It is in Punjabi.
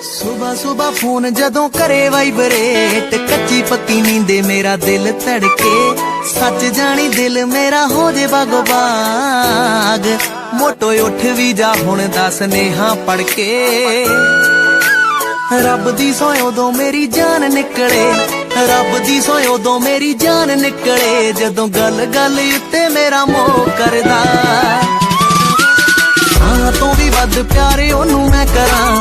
ਸੁਬਾ ਸੁਬਾ ਫੋਨ ਜਦੋਂ ਕਰੇ ਵਾਈਬਰੇਟ, ਕੱਚੀ ਪੱਕੀ ਨੀਂਦੇ ਮੇਰਾ ਦਿਲ ਧੜਕੇ, ਸੱਚ ਜਾਣੀ ਦਿਲ ਮੇਰਾ ਹੋ ਜੇ ਬਾਗੋ ਬਾਗ। ਮੋਟੋ ਉੱਠ ਵੀ ਜਾ ਹੁਣ ਦੱਸ ਨੇਹਾ ਪੜ ਕੇ, ਰੱਬ ਦੀ ਸੋਏ ਉਦੋਂ ਮੇਰੀ ਜਾਨ ਨਿਕਲੇ, ਰੱਬ ਦੀ ਸੋਏ ਉਦੋਂ ਮੇਰੀ ਜਾਨ ਨਿਕਲੇ, ਜਦੋਂ ਗੱਲ ਗੱਲ ਉੱਤੇ ਮੇਰਾ ਮੋਹ ਕਰਦਾ। ਸਾਂ ਤੋਂ ਵੀ ਵੱਧ ਪਿਆਰ ਉਹਨੂੰ ਮੈਂ ਕਰਾਂ।